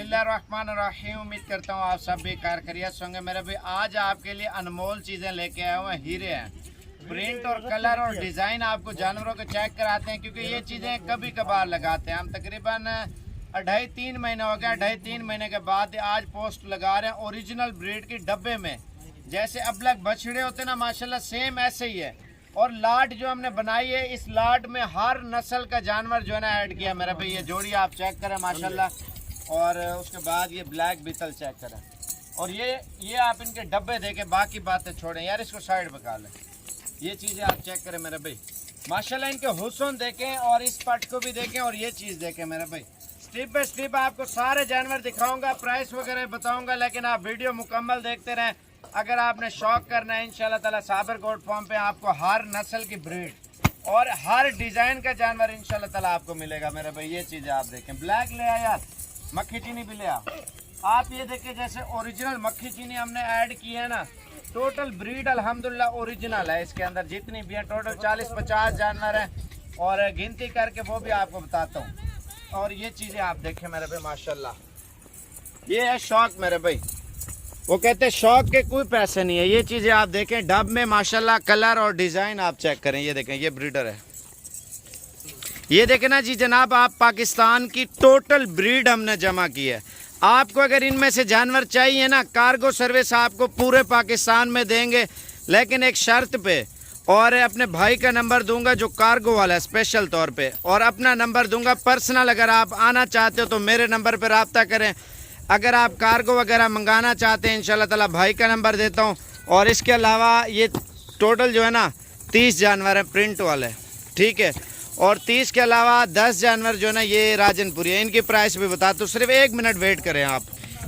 बिस्मिल्लाहिर्रहमानिर्रहीम। उम्मीद करता हूँ आप सब भी कार खैरियत होंगे। मेरे भाई आज आपके लिए अनमोल चीज़ें लेके आए हुए हैं, हीरे हैं। प्रिंट और कलर और डिज़ाइन आपको जानवरों को चेक कराते हैं, क्योंकि ये चीज़ें कभी कभार लगाते हैं हम। तकरीबन 2.5-3 महीने हो गया। 2.5-3 महीने के बाद आज पोस्ट लगा रहे हैं ओरिजिनल ब्रीड की डब्बे में। जैसे अबलग बछड़े होते हैं ना, माशाल्लाह सेम ऐसे ही है। और लाट जो हमने बनाई है, इस लाट में हर नस्ल का जानवर जो है ना ऐड किया मेरा भाई। ये जोड़ी आप चेक करें माशाल्लाह। और उसके बाद ये ब्लैक बीतल चेक करें। और ये आप इनके डब्बे देके बाकी बातें छोड़ें यार, इसको साइड पे खा लें। ये चीज़ें आप चेक करें मेरे भाई माशाल्लाह। इनके हुस्न देखें और इस पट को भी देखें और ये चीज़ देखें मेरे भाई। स्टेप बाय स्टेप आपको सारे जानवर दिखाऊंगा, प्राइस वगैरह बताऊंगा, लेकिन आप वीडियो मुकम्मल देखते रहें। अगर आपने शौक करना है इंशाल्लाह ताला साबर गोट फार्म पे आपको हर नस्ल की ब्रीड और हर डिज़ाइन का जानवर इंशाल्लाह ताला आपको मिलेगा मेरे भाई। ये चीज़ें आप देखें। ब्लैक ले आया यार, मक्खी चीनी भी ले आ। आप ये देखिए जैसे ओरिजिनल मक्खी चीनी हमने ऐड की है ना। टोटल ब्रीड अल्हम्दुलिल्लाह ओरिजिनल है। इसके अंदर जितनी भी है टोटल 40-50 जानवर हैं, और गिनती करके वो भी आपको बताता हूँ। और ये चीज़ें आप देखें मेरे भाई माशाल्लाह। ये है शौक मेरे भाई। वो कहते हैं शौक के कोई पैसे नहीं है। ये चीज़ें आप देखें डब में माशाल्लाह, कलर और डिज़ाइन आप चेक करें। ये देखें, ये ब्रीडर है। ये देखें ना जी जनाब, आप पाकिस्तान की टोटल ब्रीड हमने जमा की है। आपको अगर इनमें से जानवर चाहिए ना, कार्गो सर्विस आपको पूरे पाकिस्तान में देंगे, लेकिन एक शर्त पे। और अपने भाई का नंबर दूंगा जो कार्गो वाला है स्पेशल तौर पे, और अपना नंबर दूंगा पर्सनल। अगर आप आना चाहते हो तो मेरे नंबर पर रब्ता करें। अगर आप कार्गो वगैरह मंगाना चाहते हैं इंशाल्लाह ताला भाई का नंबर देता हूँ। और इसके अलावा ये टोटल जो है ना 30 जानवर हैं प्रिंट वाले, ठीक है। और 30 के अलावा 10 जानवर जो है ना ये राजनपुरी है। इनकी प्राइस भी बता दो, सिर्फ 1 मिनट वेट करें आप।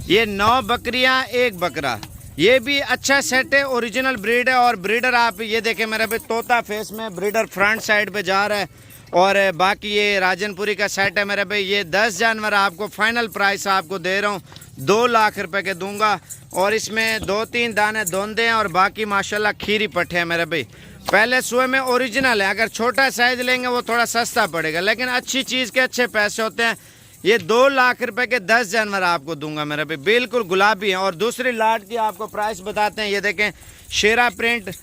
ये 9 बकरियां 1 बकरा, ये भी अच्छा सेट है, ओरिजिनल ब्रीड है। और ब्रीडर आप ये देखें मेरे पे, तोता फेस में ब्रीडर फ्रंट साइड पे जा रहा है। और बाकी ये राजनपुरी का सेट है मेरे भाई। ये 10 जानवर आपको फाइनल प्राइस आपको दे रहा हूँ 2 लाख रुपए के दूंगा। और इसमें 2-3 दाने धोंदे हैं और बाकी माशाल्लाह खीरी पट्टे हैं मेरे भाई। पहले सुए में ओरिजिनल है। अगर छोटा साइज लेंगे वो थोड़ा सस्ता पड़ेगा, लेकिन अच्छी चीज़ के अच्छे पैसे होते हैं। ये 2 लाख रुपए के 10 जानवर आपको दूंगा मेरे भाई, बिल्कुल गुलाबी हैं। और दूसरी लाट की आपको प्राइस बताते हैं। ये देखें, शेरा प्रिंट,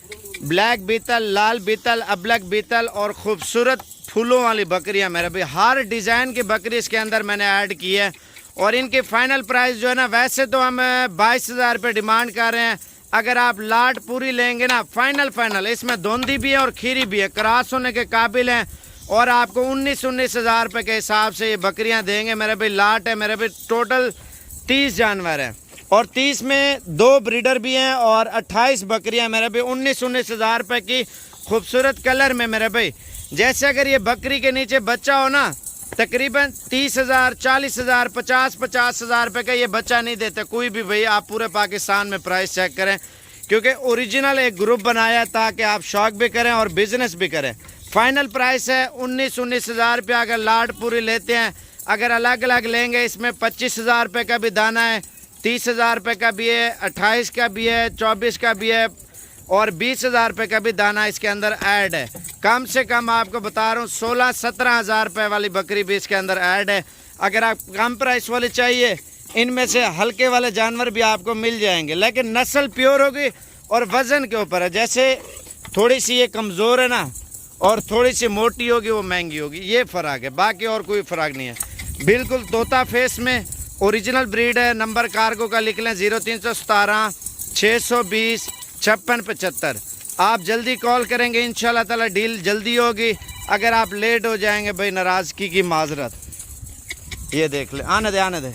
ब्लैक बीतल, लाल बीतल, अबलग बीतल और खूबसूरत फूलों वाली बकरियां मेरे भाई। हर डिज़ाइन की बकरी इसके अंदर मैंने ऐड की है। और इनकी फाइनल प्राइस जो है ना, वैसे तो हम 22,000 रुपये डिमांड कर रहे हैं। अगर आप लाट पूरी लेंगे ना, फाइनल इसमें धोंदी भी है और खीरी भी है, क्रॉस होने के काबिल हैं। और आपको 19,000 रुपये के हिसाब से ये बकरियां देंगे मेरे भाई। लाट है मेरे भाई, टोटल 30 जानवर हैं और 30 में 2 ब्रीडर भी हैं और 28 बकरियां मेरे भाई। 19,000 रुपये की खूबसूरत कलर में मेरे भाई। जैसे अगर ये बकरी के नीचे बच्चा हो ना, तकरीबन 30,000, 40,000, 50,000 रुपये का ये बच्चा नहीं देते कोई भी भाई। आप पूरे पाकिस्तान में प्राइस चेक करें, क्योंकि ओरिजिनल एक ग्रुप बनाया ताकि आप शौक भी करें और बिजनेस भी करें। फाइनल प्राइस है 19,000 रुपया अगर लाट पूरी लेते हैं। अगर अलग अलग लेंगे इसमें 25,000 रुपये का भी दाना है, 30,000 रुपये का भी है, 28 का भी है, 24 का भी है और 20,000 रुपये का भी दाना इसके अंदर ऐड है। कम से कम आपको बता रहा हूँ 16-17,000 रुपये वाली बकरी भी इसके अंदर ऐड है। अगर आप कम प्राइस वाली चाहिए, इनमें से हल्के वाले जानवर भी आपको मिल जाएंगे, लेकिन नस्ल प्योर होगी और वज़न के ऊपर है। जैसे थोड़ी सी ये कमज़ोर है ना और थोड़ी सी मोटी होगी वो महंगी होगी, ये फ़र्क है, बाकी और कोई फ़र्क नहीं है। बिल्कुल तोता फेस में ओरिजिनल ब्रीड है। नंबर कार्गो का लिख लें 0317 620 5675। आप जल्दी कॉल करेंगे इंशाल्लाह ताला डील जल्दी होगी। अगर आप लेट हो जाएंगे भाई, नाराज़गी की माजरत। ये देख ले, आने दे।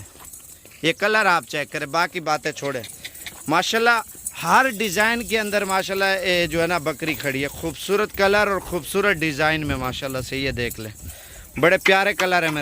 ये कलर आप चेक करें, बाकी बातें छोड़ें। माशाल्लाह हर डिज़ाइन के अंदर माशाल्लाह ये जो है ना बकरी खड़ी है, खूबसूरत कलर और खूबसूरत डिज़ाइन में माशाल्लाह से। ये देख लें, बड़े प्यारे कलर है।